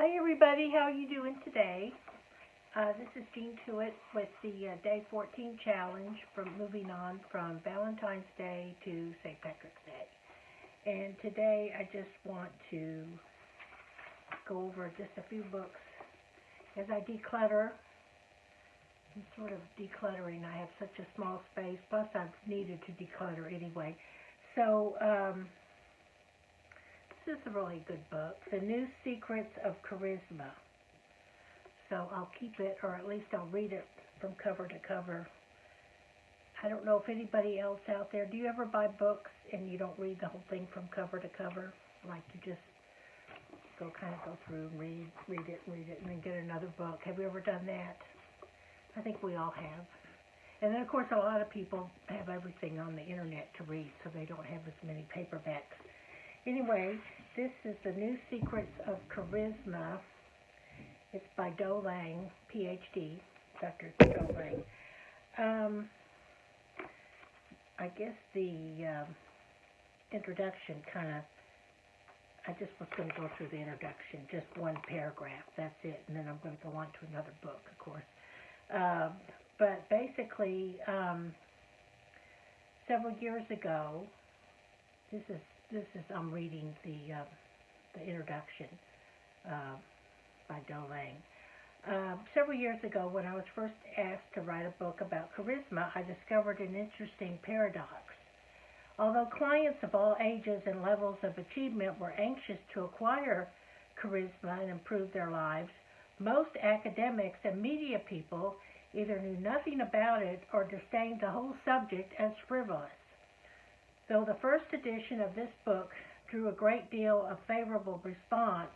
Hi everybody, how are you doing today? This is Jean Tuitt with the Day 14 challenge from moving on from Valentine's Day to St. Patrick's Day. And today I just want to go over just a few books. As I declutter, I'm sort of decluttering. I have such a small space, plus I've needed to declutter anyway. So, this is a really good book, The New Secrets of Charisma. So I'll keep it, or at least I'll read it from cover to cover. I don't know if anybody else out there, do you ever buy books and you don't read the whole thing from cover to cover? Like you just go through and read it, and then get another book. Have you ever done that? I think we all have. And then, of course, a lot of people have everything on the internet to read, so they don't have as many paperbacks. Anyway, this is The New Secrets of Charisma. It's by Do Lang, Ph.D., Dr. Do Lang. I guess the introduction I just was going to go through the introduction, just one paragraph, that's it, and then I'm going to go on to another book, of course. But basically, several years ago, I'm reading the introduction by Do Lang. Several years ago, when I was first asked to write a book about charisma, I discovered an interesting paradox. Although clients of all ages and levels of achievement were anxious to acquire charisma and improve their lives, most academics and media people either knew nothing about it or disdained the whole subject as frivolous. Though the first edition of this book drew a great deal of favorable response,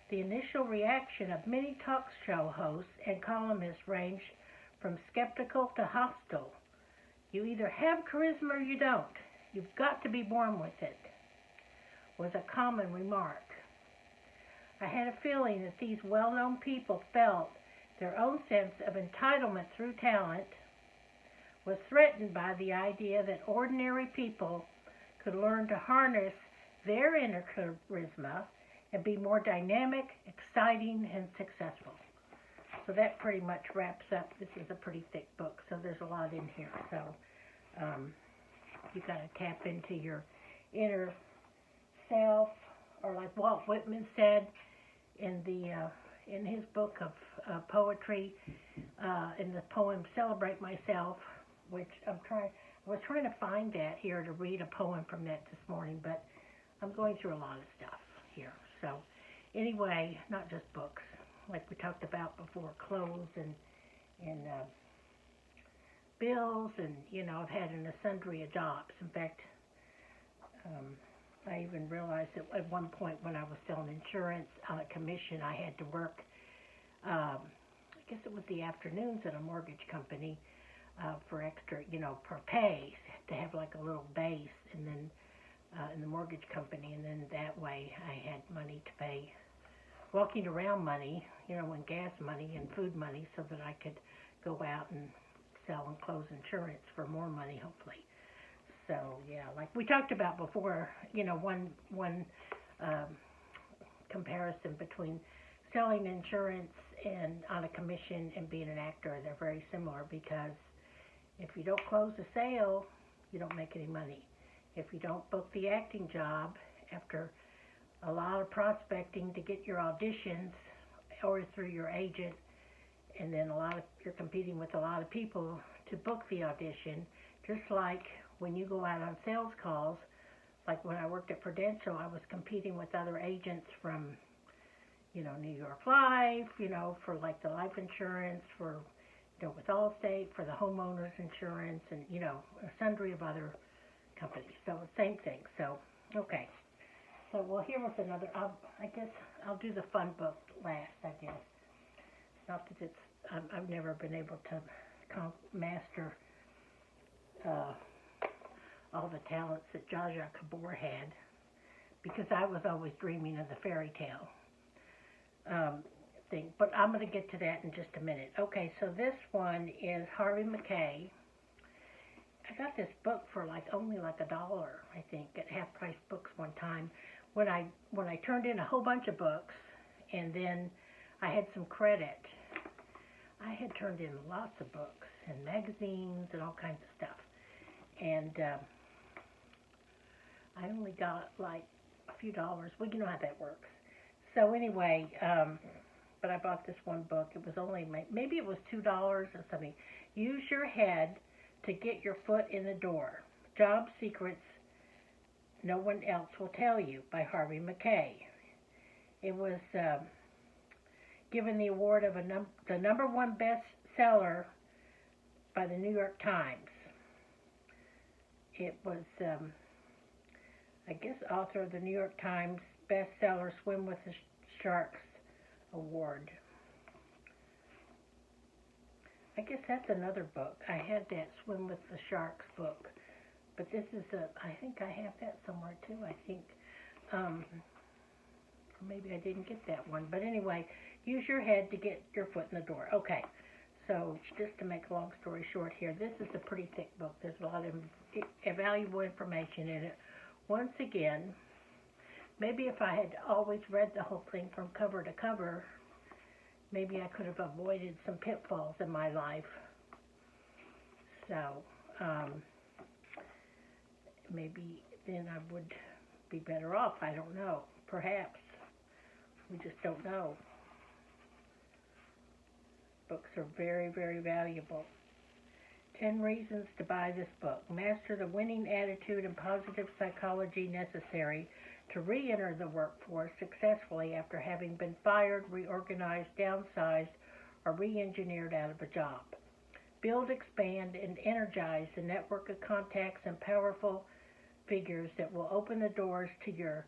the initial reaction of many talk show hosts and columnists ranged from skeptical to hostile. You either have charisma or you don't. You've got to be born with it, was a common remark. I had a feeling that these well-known people felt their own sense of entitlement through talent was threatened by the idea that ordinary people could learn to harness their inner charisma and be more dynamic, exciting, and successful. So that pretty much wraps up. This is a pretty thick book, so there's a lot in here. So you got to tap into your inner self, or like Walt Whitman said in his book of poetry, in the poem "Celebrate Myself," which I was trying to find that here to read a poem from that this morning, but I'm going through a lot of stuff here. So anyway, not just books, like we talked about before, clothes and bills, and I've had an sundry of jobs. In fact, I even realized that at one point when I was selling insurance on a commission, I had to work, I guess it was the afternoons at a mortgage company for extra, per pay, to have like a little base, and then in the mortgage company, and then that way I had money to pay, walking around money, and gas money and food money, so that I could go out and sell and close insurance for more money, hopefully. So yeah, like we talked about before, one comparison between selling insurance and on a commission and being an actor, they're very similar, because if you don't close a sale, you don't make any money. If you don't book the acting job after a lot of prospecting to get your auditions, or through your agent, and then you're competing with a lot of people to book the audition, just like when you go out on sales calls, like when I worked at Prudential, I was competing with other agents from, New York Life, for like the life insurance, for, with Allstate, for the homeowners insurance, and, a sundry of other companies. So same thing. So, okay. So, well, here was another, I guess I'll do the fun book last, I guess. Not that it's, I've never been able to master all the talents that Zsa Zsa Gabor had, because I was always dreaming of the fairy tale thing. But I'm going to get to that in just a minute. Okay, so this one is Harvey Mackay. I got this book for only $1, I think, at half-price books one time. When I turned in a whole bunch of books, and then I had some credit. I had turned in lots of books and magazines and all kinds of stuff, and I only got like a few dollars. Well, you know how that works. So anyway, but I bought this one book. It was only, maybe it was $2 or something. Use Your Head to Get Your Foot in the Door. Job Secrets No One Else Will Tell You by Harvey Mackay. It was given the award of the number one bestseller by the New York Times. It was, I guess, author of the New York Times bestseller Swim with the Sharks award. I guess that's another book. I had that Swim with the Sharks book, but this is I think I have that somewhere too. I think, or maybe I didn't get that one. But anyway, use your head to get your foot in the door. Okay, so just to make a long story short here, this is a pretty thick book. There's a lot of valuable information in it. Once again, maybe if I had always read the whole thing from cover to cover, maybe I could have avoided some pitfalls in my life. So, maybe then I would be better off. I don't know. Perhaps. We just don't know. Books are very, very valuable. 10 reasons to buy this book. Master the winning attitude and positive psychology necessary to re-enter the workforce successfully after having been fired, reorganized, downsized, or re-engineered out of a job. Build, expand, and energize the network of contacts and powerful figures that will open the doors to your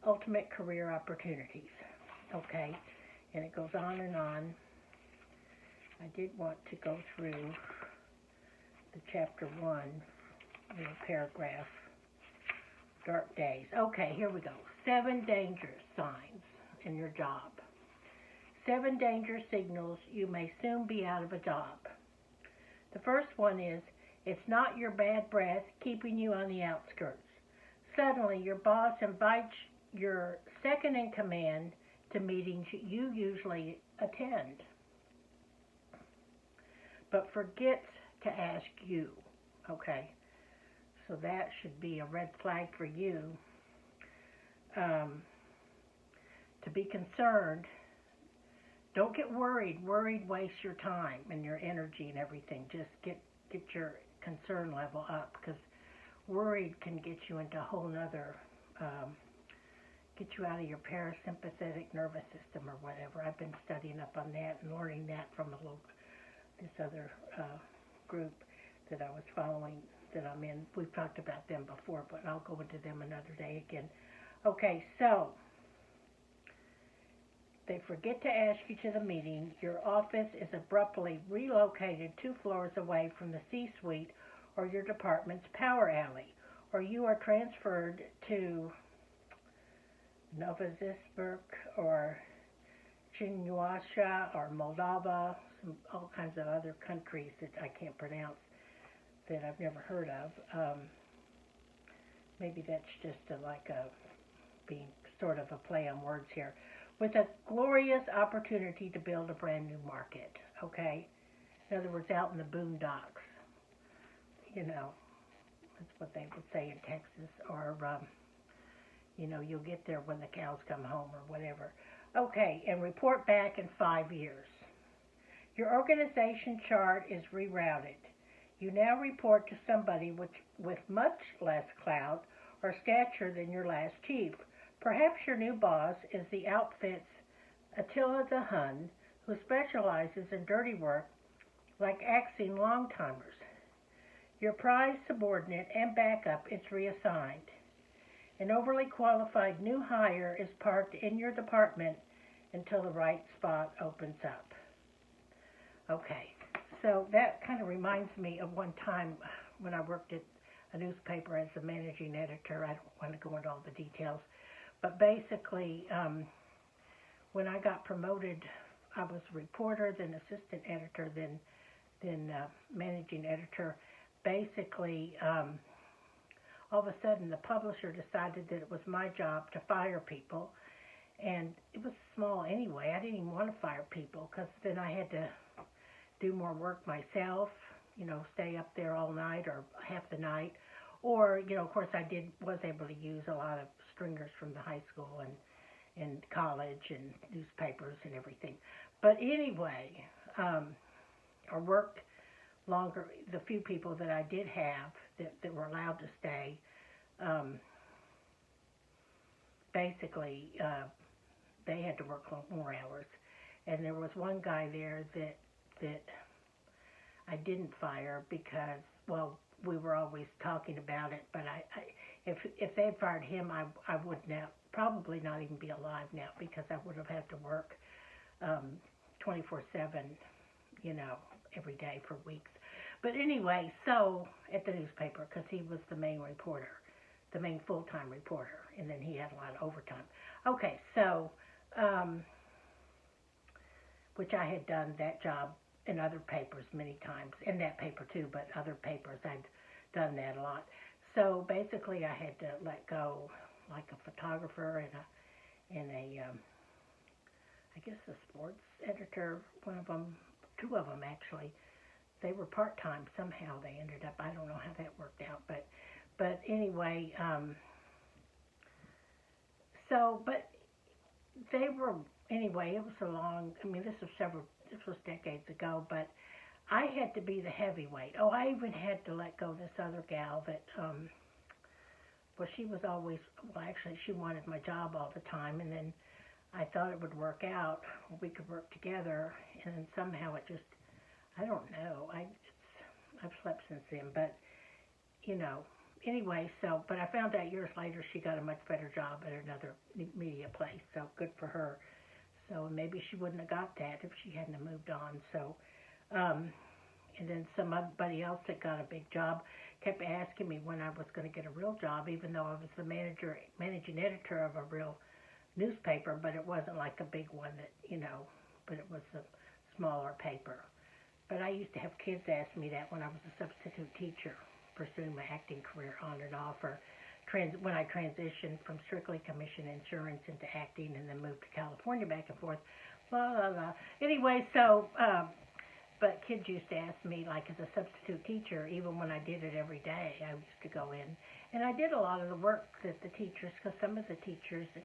ultimate career opportunities. Okay, and it goes on and on. I did want to go through the chapter 1 little paragraph. Dark days. Okay, here we go. 7 danger signs in your job. 7 danger signals you may soon be out of a job. The first one is, it's not your bad breath keeping you on the outskirts. Suddenly, your boss invites your second in command to meetings you usually attend, but forgets to ask you. Okay? So that should be a red flag for you. To be concerned. Don't get worried. Worried wastes your time and your energy and everything. Just get your concern level up, because worried can get you into a whole nother, get you out of your parasympathetic nervous system or whatever. I've been studying up on that and learning that from this other group that I was following, that I'm in. We've talked about them before, but I'll go into them another day again. Okay, so they forget to ask you to the meeting. Your office is abruptly relocated 2 floors away from the C-suite or your department's power alley, or you are transferred to Novosibirsk or Chinyasha or Moldova, all kinds of other countries that I can't pronounce, that I've never heard of. Maybe that's just being sort of a play on words here. With a glorious opportunity to build a brand new market, okay? In other words, out in the boondocks. You know, that's what they would say in Texas. Or, you know, you'll get there when the cows come home or whatever. Okay, and report back in 5 years. Your organization chart is rerouted. You now report to somebody with much less clout or stature than your last chief. Perhaps your new boss is the outfit's Attila the Hun, who specializes in dirty work like axing long-timers. Your prized subordinate and backup is reassigned. An overly qualified new hire is parked in your department until the right spot opens up. Okay, so that kind of reminds me of one time when I worked at a newspaper as a managing editor. I don't want to go into all the details. But basically, when I got promoted, I was a reporter, then assistant editor, then managing editor. Basically, all of a sudden, the publisher decided that it was my job to fire people, and it was a small anyway. I didn't even want to fire people because then I had to do more work myself, stay up there all night or half the night. Or, of course I was able to use a lot of stringers from the high school and college and newspapers and everything. But anyway, I worked longer. The few people that I did have that were allowed to stay, basically, they had to work more hours. And there was one guy there that I didn't fire because, well, we were always talking about it. But if they had fired him, I would now probably not even be alive now because I would have had to work 24/7, every day for weeks. But anyway, so at the newspaper, because he was the main reporter, the main full-time reporter, and then he had a lot of overtime. Okay, so, which I had done that job in other papers many times, in that paper too, but other papers I'd done that a lot. So basically I had to let go, like a photographer and a I guess a sports editor, one of them, two of them actually. They were part-time somehow. They ended up, I don't know how that worked out, but anyway, but they were, anyway, it was a long, this was decades ago, but I had to be the heavyweight. Oh, I even had to let go this other gal that, well, she was always, well, actually, she wanted my job all the time, and then I thought it would work out, we could work together, and then somehow it just, I don't know, I've slept since then, but, anyway, but I found out years later she got a much better job at another media place, so good for her. So maybe she wouldn't have got that if she hadn't have moved on, so, and then somebody else that got a big job kept asking me when I was going to get a real job, even though I was the managing editor of a real newspaper, but it wasn't like a big one that, but it was a smaller paper. But I used to have kids ask me that when I was a substitute teacher, pursuing my acting career on and off, or when I transitioned from strictly commission insurance into acting and then moved to California back and forth, blah, blah, blah. Anyway, so, but kids used to ask me, like as a substitute teacher, even when I did it every day, I used to go in. And I did a lot of the work that the teachers, because some of the teachers